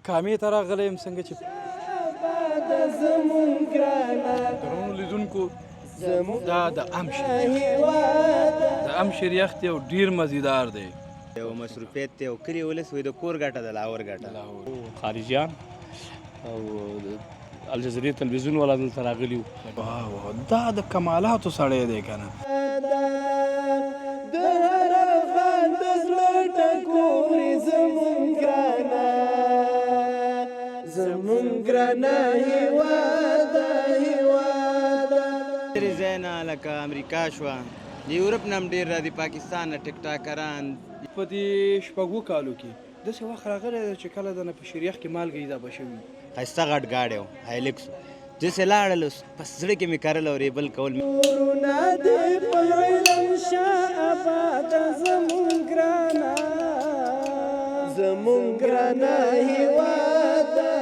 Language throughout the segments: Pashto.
کامې ته راغلی یم څنګه چې درنو لیدونکو دا د ام شریخ دی او ډېر مزیدار دی. یو مصروفیت دی او کلي ولس وایي د کور ګټه د لاهور ګټه. خارجیان او الجزیرې تلویزیون والا دلته راغلي وو. دا د کمالاتو سړی دی که نه. زمون ګرانه هیواده ډېرې ځای نه لکه امریکا شوه، د یورپ نه هم ډېر راځي، پاکستان نه ټیک ټاکران. په دې شپږو کالو کې داسې وخت راغلی دی چې کله د نه په شریخ کې مالګه اضافه شوي. ښایسته غټ ګاډی و هایلکس، داسې لاړل په زړه کې مې کرل او ریبل کول. کورونه دې په علم شه آباده زمون ګرانه هیواده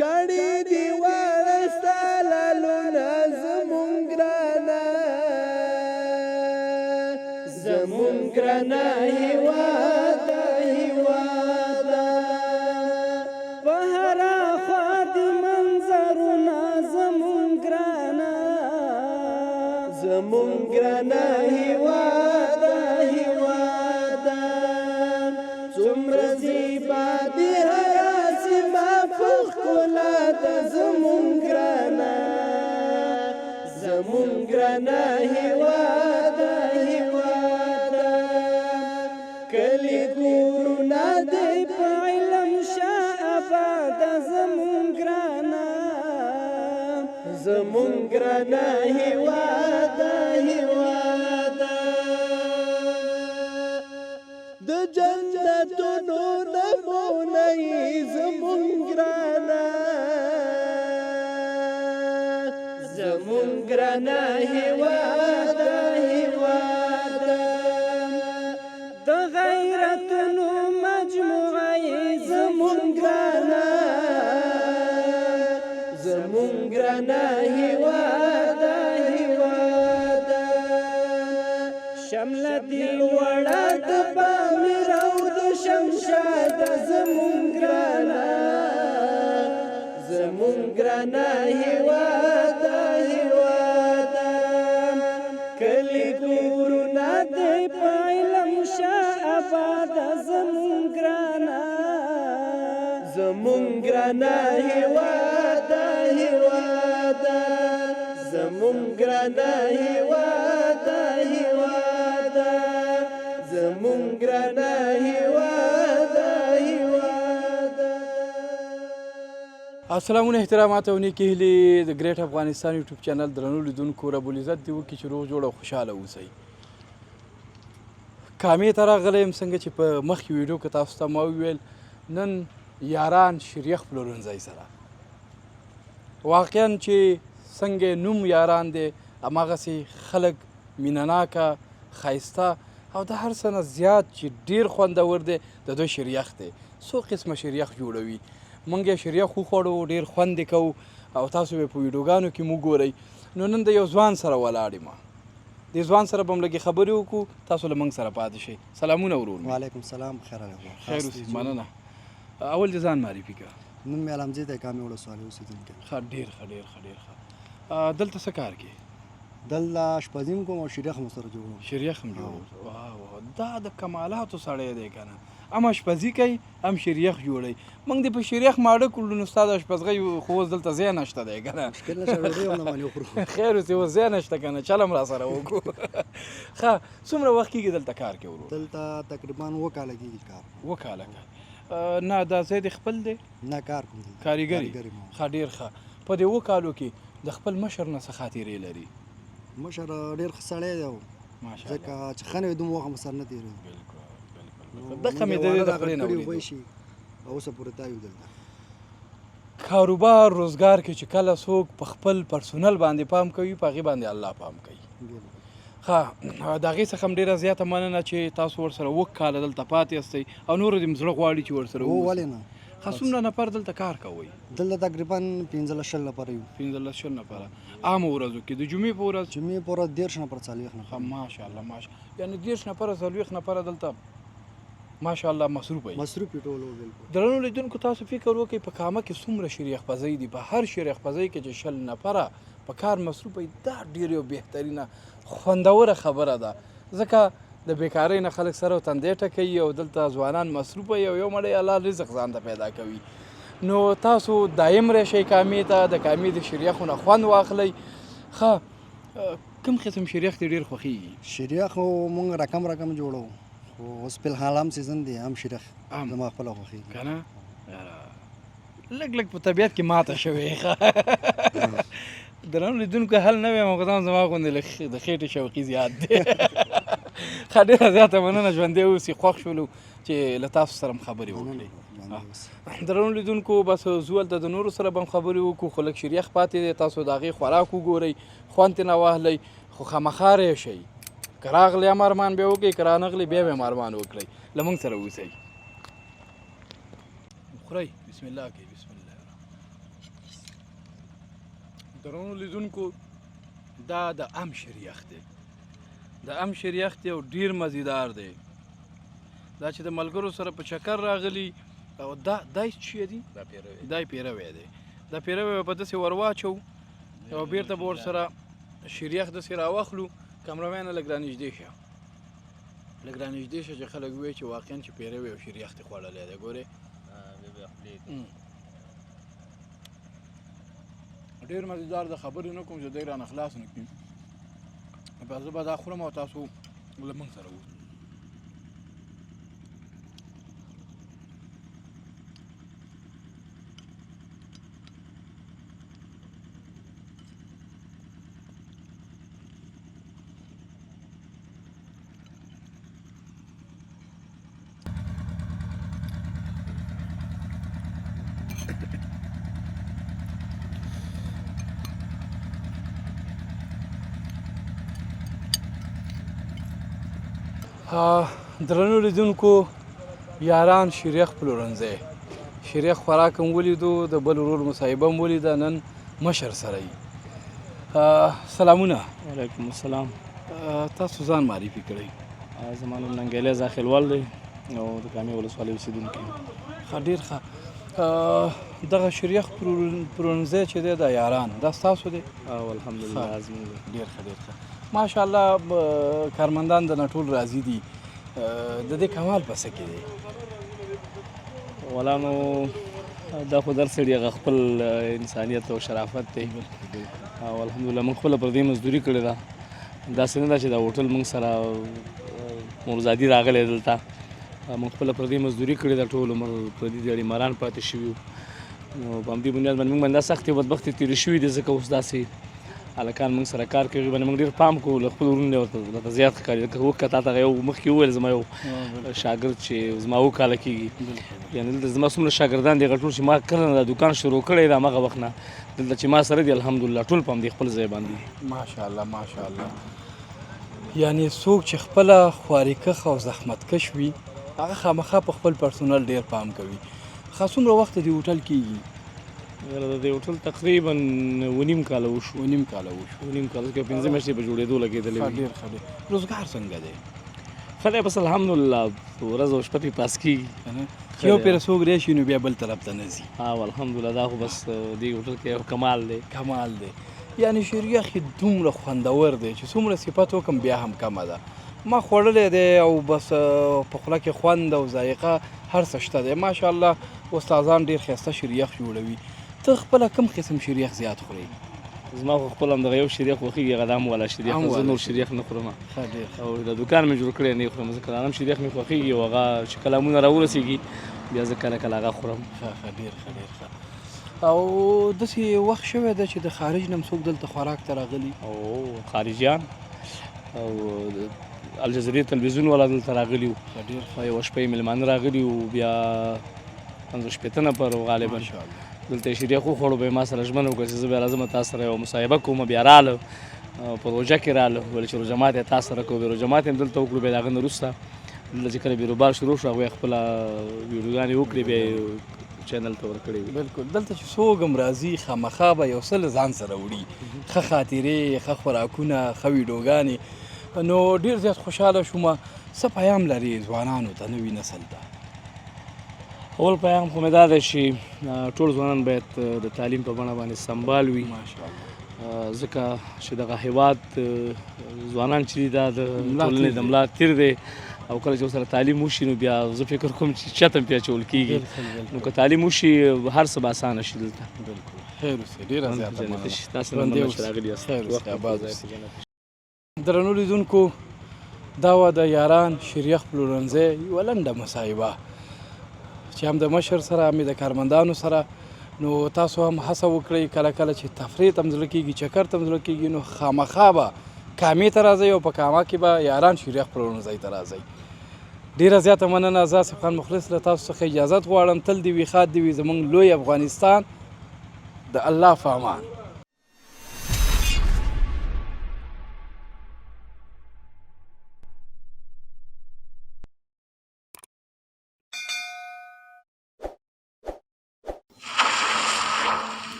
کړي دي واړه ستا لالونه زمون ګرانه هیواده په هره خوا دي منظرونه زمون ګرانه هیواده څومره زیبا دي هره سیمه په ښکلا ده زمون ګرانه هیواده کلي کورونه دې په علم شه آباده زمون ګرانه هیواده د جنتونو نمونه یې زمون ګرانه هیواده د غیرتونو مجموعه یې زمون ګرانه هیواده شمله دې لوړه د پامیر او د شمشاده زمون ګرانه هیواده کلي کورونه دې په علم شه آباده زمون ګرانه هیواده زمون ګرانه هیواده زمون ګرانه هیواده السلام علیکم احترامات او نیکې هیلې د ګریټ افغانستان یوټیوب چینل درنو لیدونکو رب العزت دې وکړي چې روغ جوړ او خوشحاله اوسئ. کامې ته راغلی یم څنګه چې په مخکې ویډیو کې تاسو ته ما وویل نن یاران شریخ پلورنځی سره واقعا چې څنګه نوم یاران دی هماغسې خلک مینهناکه ښایسته او د هر څه نه زیات چې ډېر خوندور دی د دوی شریخ دی. څو قسمه شریخ جوړوي. موږ یې شریخ وخوړو ډېر خوند یې کوو او تاسو به په ویډیوګانو کې مو ګورئ. نو نن د یو ځوان سره ولاړ یم. دې ځوان سره به هم لږې خبرې وکړو، تاسو له موږ سره پاتې شئ. سلامونه ورور. وعلیکم سلام. خیر اوسې. مننه. اول دې ځان معرفي کړه. نوم مې علمزی دی، کامې ولسوالۍ اوسېدونکی. ښه ډېر ښه. دلته څه کار کوې؟ دلته اشپزي هم کوم او شریخ هم سره جوړوم. شریخ هم جوړوم. دا د کمالاتو سړی دی که نه. هم اشپزي کوي هم شریخ جوړوي. موږ دې په شریخ ماړه کړلو نو ستا د اشپزغۍ خو اوس دلته ځای نشته دی که نه. مشکل نشته، ډوډۍ هم نه باندې وخورو. خیر اوسې اوس ځای نشته که نه، چل هم راسره وکړو. ښه څومره وخت کېږي دلته کار کوې ورور؟ دلته تقریبا 2 کاله کېږي کار. 2 کاله کوي. نه دا ځای دې خپل دی؟ نه کار کوم دی. کاریګري. ښه ډېر ښه. په دې 2 کالو کې د خپل مشر نه څه خاطرې لري؟ مشر ډېر ښه سړی دی ماشاءالله، ځکه چې ښه نه وي دومره وخت هم سره نه تېرېږي. بالکل دغه مې د دې د خولې نه ولیدو او اوسه پورې تایو دلته کاروبار روزګار کې چې کله څوک په خپل پرسونل باندې پام کوي په هغې باندې الله پام کوي. ښه د هغې څخه هم ډېره زیاته مننه چې تاسو ورسره 2 کاله دلته پاتې یاستئ او نور دې زړه غواړي چې ورسره اوسئ. ولې نه. ښه څومره نفر دلته کار کوئ؟ دلته تقریبا 15-20 نفره یو. 15-20 نفره. عامو ورځو کې د جمعې په ورځ؟ جمعې په ورځ 13 نفره 40 نفره. ښه ماشاءالله یعنې 13 نفره 40 نفره دلته ماشاءالله مصروف وي مصروف یې ټول و بالکل. درنو لیدونکو تاسو فکر وکړئ په کامه کې څومره شریخ پزی دي په هر شریخ پزی کې چې 20 نفره په کار مصروف وي دا ډېر یو بهترینه خوندوره خبره ده ځکه د بیکارۍ نه خلک سره تندې ټکوي او دلته ځوانان مصروف وي او یو مړی حلال رزق ځان ته پیدا کوي نو تاسو دایم راشئ کامې ته د کامې د شریخو نه خوند واخلئ ښه کوم قسم شریخ دې ډېر خوښیږي؟ شریخ خو مونږ رقم جوړو خو اوس فلحال هم سیزن دی هم شریخ زما خپله خوښېږي که نه لږ په طبیعت کې ماته شوې ښه درنو لیدونکو حل نه وی مقدام زما غوندې د خېټې شوقي زیات دی ښه ډېره زیاته مننه ژوندی اوسئ خوښ شولو چې له تاسو سره هم خبرې وکړئ درنو لیدونکو بس زو هلته د نورو سره به هم خبرې وکړو خو لږ شریخ پاتې دی تاسو د هغې خوراک وګورئ خوند ترې نه واخلئ خو خامخا راشئ که راغلی هم ارمان بیا وکړئ که رانغلئ بیا به هم ارمان وکړئ له موږ سره اوسئ خورئ بسم الله کوي بسم الله درنو لیدونکو دا د ام شریخ دی د ام شریخ دی او ډیر مزیدار دی دا چې د ملګرو سره په چکر راغلی او دا څه دی دا پیروی دی دا پیروی په داسې ور واچو او بیرته به ورسره شریخ داسې راواخلو کمرمینه لږ رانږدې شه لږ رانږدې شه چې خلک ووایي چې واقعا چې پیروی او شریخ دې خوړلی دی ګورې ډېر مزیدار د خبرې نه کوم چې دی رانه خلاص نه کړي بیا زه به دا خورم او تاسو له موږ سره اوسئ درنو لیدونکو یاران شریخ پلورنځی شریخ خوراک هم ولیدو د بل ورور مصاحبه هم ولیده نن مشر سره یي سلامونه وعلیکم السلام تاسو ځان معرفي کړئ زما نوم ننګیلی زاخیلوال دی او د کامې ولسوالۍ اوسېدونکی یم ښه ډېر ښه دغه شریخ پلورنځی چې دی د یاران دا ستاسو دی او الحمدلله زموږ دی ډېر ښه ډېر ښه ماشاءالله کارمندان د نه ټول راضي دي د دې کمال په څه کې دی ولا نو دا خو در سړي هغه خپل انسانیت او شرافت دی او الحمدلله موږ خپله پر دې مزدوري کړې ده داسې نه ده چې دا هوټل موږ سره مرزادي راغلی دلته موږ خپله پر دې مزدوري کړې ده ټول عمر پردي دیاړي ماران پاتې شوي نو په همدې بنیاد باندې موږ باندې دا سختې بدبختې تېرې شوي دي ځکه اوس داسې هلکان موږ سره کار کوي باندې موږ ډېر پام کوو له خپل ورونو ورته زیات ښکاري ځکه وکړه تا ته یو مخکې وویل زما یو شاګرد چې زما 7 کاله کېږي یعنې دلته زما څومره شاګردان دي هغه ټول چې ما کله نه دا دوکان شروع کړی د همغه وخت نه دلته چې ما سره دي الحمدلله ټول په همدې خپل ځای باندې ماشاءالله ماشاءالله یعنې څوک چې خپله خوارېکښ او زحمتکش وي هغه خامخا په خپل پرسونل ډېر پام کوي ښه څومره وخت دې هوټل کېږي یاره د دې هوټل تقریبا 9 کاله وشو 9 کاله وشو 9 کاله کې 15 میاشتې په جوړېدو لګېدلې وي ډېر ښه ډېر روزګار څنګه دی ښه دی بس الحمدلله ورځ او شپه پې پاس کېږي یو پېره څوک راشي نو بیا بل طرف ته نه ځي او الحمدلله دا خو بس دې هوټل کې یو کمال دی کمال دی یعنې شریخ یې دومره خوندور دی چې څومره صفت وکړم بیا هم کمه ده ما خوړلی دی او بس په خوله کې خوند او ذایقه هر څه شته دی ماشاءالله استادان ډېر ښایسته شریخ جوړوي ته خپله کوم قسم شریخ زیات خورئ زما خو خپل همدغه یو شریخ خوښېږي هغه د ام والا شریخ زه نور شریخ نه خورم او د دوکان مې جوړ کړی نه یې خورم ځکه د ام شریخ مې خوښېږي او هغه چې کله امونه راورسېږي بیا زه کله کله هغه خورم ښه ډېر ښه ډېر ښه او داسې وخت شوی ده چې د خارج نه هم څوک دلته خوراک ته راغلي او خارجیان او الجزیرې تلویزیون والا دلته راغلي وو یوه شپه یې مېلمانه راغلي وو بیا 15-16 نفر غالبا دلته یې شریخ وخوړو به یې ما سره ژمنه وکړه چې زه بیا راځم تا سره یوه مصاحبه کوم بیا راغله په روژه کې راغله ویل چې روژه مات یې تا سره کوو بیا روژه مات یې هم دلته وکړو بیا د هغه نه وروسته دلته چې کله بیروبار شروع شو هغوی خپله ویډیوګانې وکړې بیا یې چینل ته ورکړې وي بلکل دلته چې څوک هم راځي خامخا به یو څه له ځان سره وړي ښه خاطرې ښه خوراکونه ښه ویډیوګانې نو ډېر زیات خوشحاله شوم. څه پیام لري ځوانانو ته، نوي نسل ته؟ اول پیام خو مې دا دی چې ټول ځوانان باید د تعلیم په بڼه باندې سمبال وي، ځکه چې دغه هیواد ځوانان چې دي دا د ټولنې د ملا تیر دی، او کله چې ورسره تعلیم وشي نو بیا زه فکر کوم چې چته پې اچول کېږي. نو که تعلیم وشي هر څه به اسانه شي دلته. خیر اوسئ، ډېره زیاته مننه. تاسو نه مننه چې راغلي یاست. خیر اوسئ، آباد اوسئ. درنو لیدونکو، دا وه د یاران شریخ پلورنځی یوه لنډه مصاحبه چې هم د مشر سره هم د کارمندانو سره. نو تاسو هم هڅه وکړئ کله کله چې تفریح ته هم زړه کېږي، چکر ته هم زړه کېږي، نو خامخا به کامې ته راځئ او په کامه کې به یاران شریخ پلورنځی ته راځئ. ډېره زیاته مننه. زه آصف خان مخلص له تاسو څخه اجازت غواړم. تل دې وي، ښاد دې وي زموږ لوی افغانستان. د الله په امان.